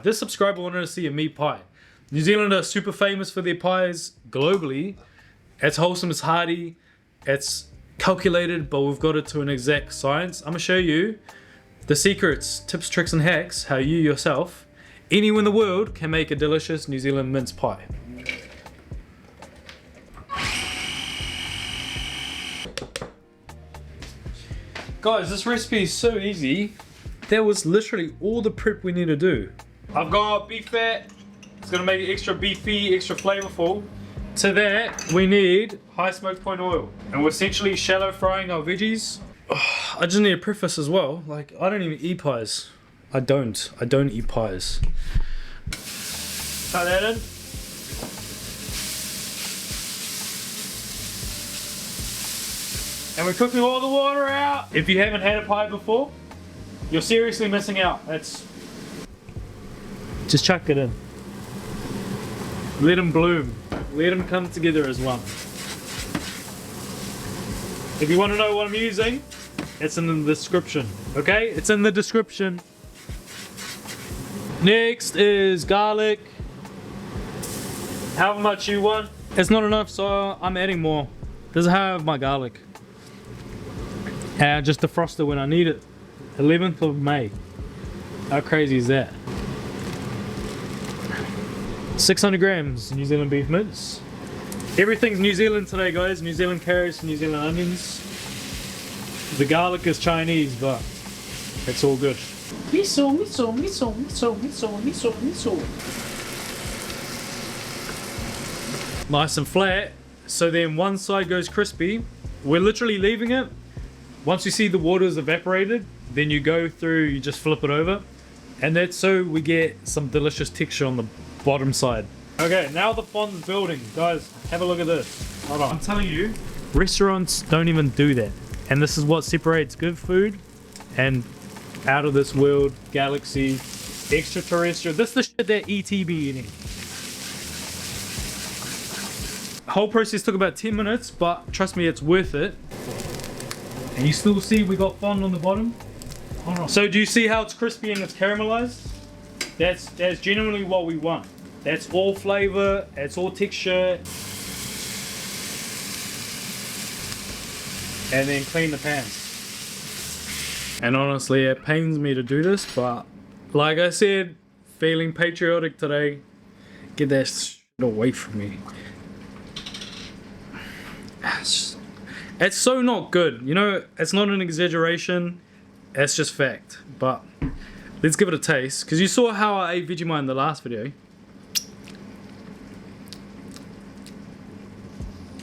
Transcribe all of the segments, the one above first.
This subscriber wanted to see a meat pie. New Zealand are super famous for their pies globally. It's wholesome, it's hearty, it's calculated, but we've got it to an exact science. I'm gonna show you the secrets, tips, tricks, and hacks, how you yourself, anyone in the world, can make a delicious New Zealand mince pie. Guys, this recipe is so easy. That was literally all the prep we need to do. I've got beef fat. It's gonna make it extra beefy, extra flavorful. To that, we need high smoke point oil. And we're essentially shallow frying our veggies. I just need to preface as well, like, I don't even eat pies. I don't eat pies. Cut that in. And we're cooking all the water out. If you haven't had a pie before, you're seriously missing out. Just chuck it in. Let them bloom. Let them come together as one. If you want to know what I'm using, it's in the description. Okay? It's in the description. Next is garlic. However much you want. It's not enough, so I'm adding more. This is how I have my garlic. And just defrost it when I need it. 11th of May. How crazy is that? 600 grams New Zealand beef mince. Everything's New Zealand today, guys. New Zealand carrots, New Zealand onions. The garlic is Chinese, but it's all good. Miso, miso, miso, miso, miso, miso, miso. Nice and flat. So then one side goes crispy. We're literally leaving it. Once you see the water's evaporated, then you go through, you just flip it over. And that's so we get some delicious texture on the bottom side. Okay, now the fond's building. Guys, have a look at this. Hold on. I'm telling you, restaurants don't even do that. And this is what separates good food and out of this world, galaxy, extraterrestrial. This is the shit that ET be eating. Whole process took about 10 minutes, but trust me, it's worth it. And you still see we got fond on the bottom. So do you see how it's crispy and it's caramelized? That's genuinely what we want. That's all flavor, it's all texture. And then clean the pans. And honestly, it pains me to do this, but like I said, feeling patriotic today. Get that shit away from me. It's so not good. You know, it's not an exaggeration. It's just fact. But let's give it a taste. Because you saw how I ate Vegemite in the last video.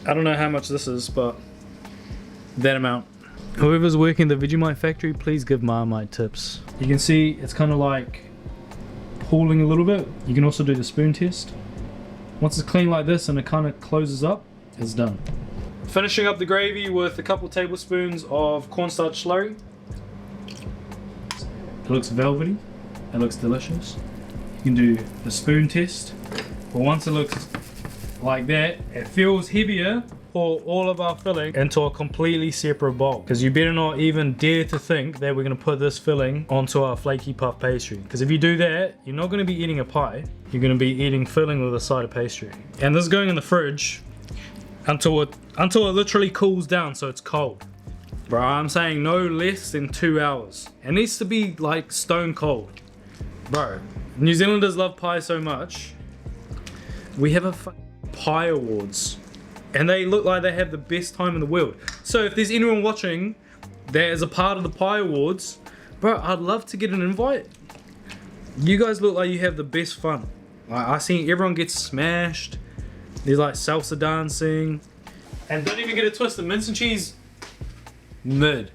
I don't know how much this is, but that amount. Whoever's working the Vegemite factory, please give Marmite tips. You can see it's kind of like pooling a little bit. You can also do the spoon test. Once it's clean like this and it kind of closes up, it's done. Finishing up the gravy with a couple tablespoons of cornstarch slurry. It looks velvety. It looks delicious. You can do the spoon test. But once it looks like that, it feels heavier. Pour all of our filling into a completely separate bowl. Because you better not even dare to think that we're going to put this filling onto our flaky puff pastry. Because if you do that, you're not going to be eating a pie. You're going to be eating filling with a side of pastry. And this is going in the fridge until it literally cools down, so it's cold. Bro, I'm saying no less than 2 hours. It needs to be like stone cold. Bro, New Zealanders love pie so much. We have a pie awards. And they look like they have the best time in the world. So if there's anyone watching that is a part of the pie awards, bro, I'd love to get an invite. You guys look like you have the best fun. I see everyone gets smashed. There's like salsa dancing. And don't even get it twisted. Mince and cheese, mid.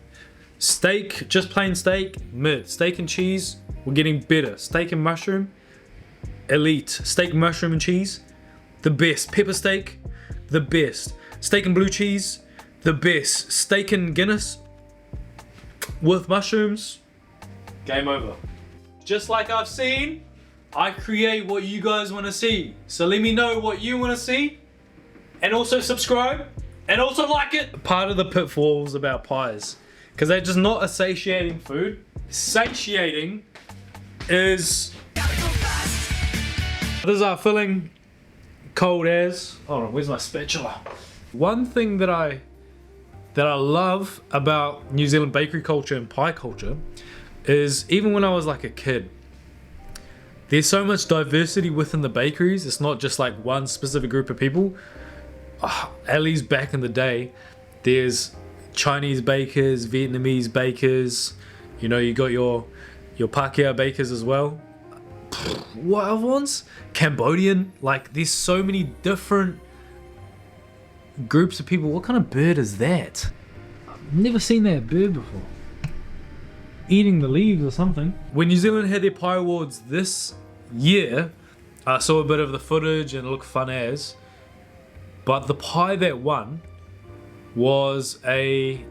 Steak, just plain steak, mid. Steak and cheese, we're getting better. Steak and mushroom, elite. Steak, mushroom and cheese, the best. Pepper steak, the best. Steak and blue cheese, the best. Steak and Guinness with mushrooms, game over. Just like I've seen, I create what you guys want to see. So let me know what you want to see. And also subscribe. And also like it. Part of the pitfalls about pies, because they're just not a satiating food. Satiating is This is our filling, cold as. Hold on, where's my spatula? One thing that I love about New Zealand bakery culture and pie culture is even when I was like a kid, there's so much diversity within the bakeries. It's not just like one specific group of people. At least back in the day, there's Chinese bakers, Vietnamese bakers, you know, you got your Pākehā bakers as well. What other ones? Cambodian. Like, there's so many different groups of people. What kind of bird is that? I've never seen that bird before. Eating the leaves or something. When New Zealand had their pie awards this year, I saw a bit of the footage and it looked fun as. But the pie that won was a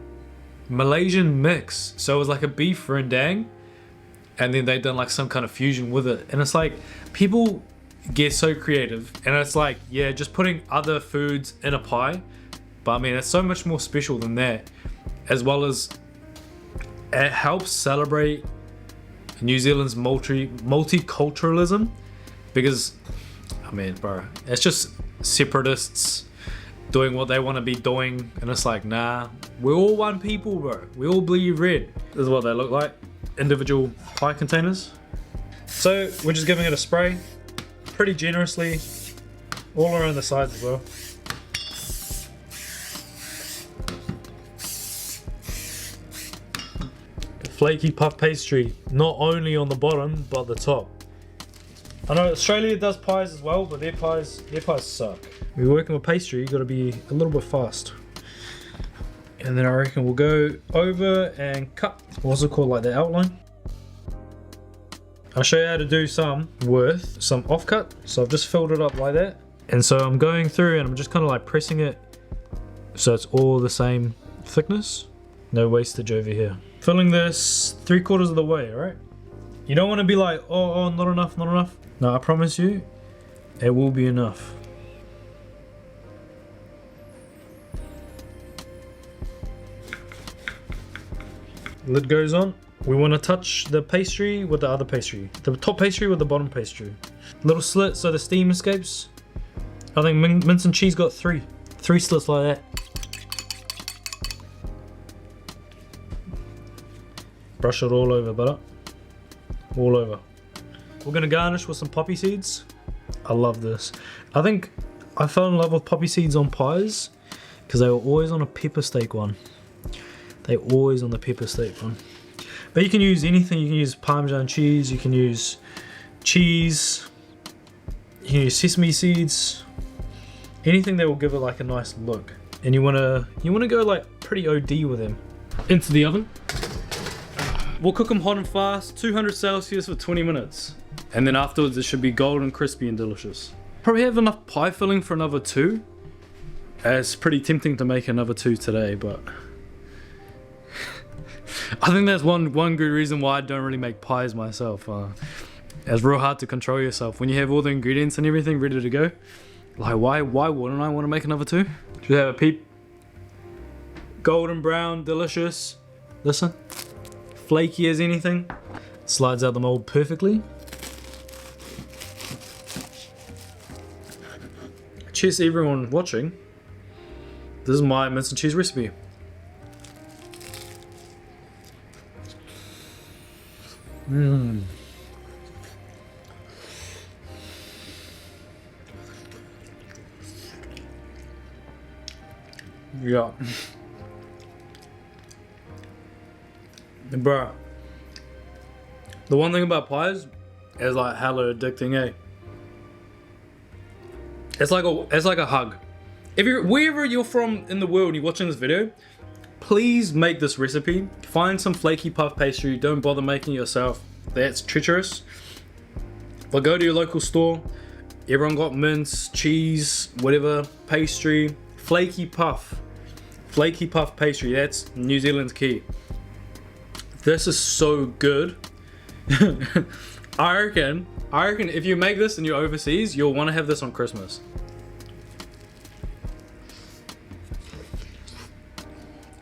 Malaysian mix. So it was like a beef rendang, and then they'd done like some kind of fusion with it. And it's like, people get so creative, and it's like, yeah, just putting other foods in a pie. But I mean, it's so much more special than that, as well as it helps celebrate New Zealand's multiculturalism, because I mean, bro, it's just separatists doing what they want to be doing, and it's like, nah, we're all one people, bro. We all bleed red. This is what they look like, individual pie containers. So we're just giving it a spray pretty generously all around the sides as well. Flaky puff pastry, not only on the bottom but the top. I know Australia does pies as well, but their pies suck. We're working with pastry, you gotta be a little bit fast. And then I reckon we'll go over and cut. What's it called, like the outline? I'll show you how to do some with some offcut. So I've just filled it up like that. And so I'm going through and I'm just kind of like pressing it so it's all the same thickness. No wastage over here. Filling this 3/4 of the way, alright? You don't want to be like, oh, not enough, not enough. No, I promise you, it will be enough. Lid goes on. We want to touch the pastry with the other pastry. The top pastry with the bottom pastry. Little slit so the steam escapes. I think mince and cheese got three slits like that. Brush it all over, butter. All over. We're gonna garnish with some poppy seeds. I love this. I think I fell in love with poppy seeds on pies because they were always on a pepper steak one. They're always on the pepper steak one. But you can use anything. You can use Parmesan cheese. You can use cheese. You can use sesame seeds. Anything that will give it like a nice look. And you wanna go like pretty OD with them. Into the oven. We'll cook them hot and fast, 200 Celsius for 20 minutes. And then afterwards it should be golden, crispy and delicious. Probably have enough pie filling for another 2. It's pretty tempting to make another 2 today, but I think that's one good reason why I don't really make pies myself. It's real hard to control yourself when you have all the ingredients and everything ready to go. Like, why wouldn't I want to make another 2? Should have a peep. Golden brown, delicious. Listen. Flaky as anything. Slides out the mold perfectly. Cheers to everyone watching. This is my mince and cheese recipe. Yeah. Bruh, the one thing about pies is like hella addicting, eh? It's like a hug. Wherever you're from in the world and you're watching this video, please make this recipe. Find some flaky puff pastry. Don't bother making it yourself. That's treacherous. But go to your local store. Everyone got mince, cheese, whatever, pastry, flaky puff pastry. That's New Zealand's key. This is so good. I reckon if you make this and you're overseas, you'll want to have this on Christmas.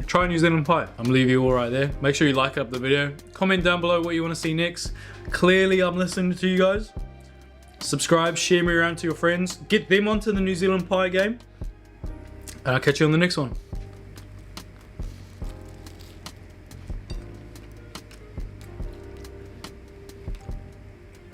Try New Zealand pie. I'm gonna leave you all right there. Make sure you like up the video. Comment down below what you want to see next. Clearly I'm listening to you guys. subscribe, share me around to your friends, get them onto the New Zealand pie game, and I'll catch you on the next one.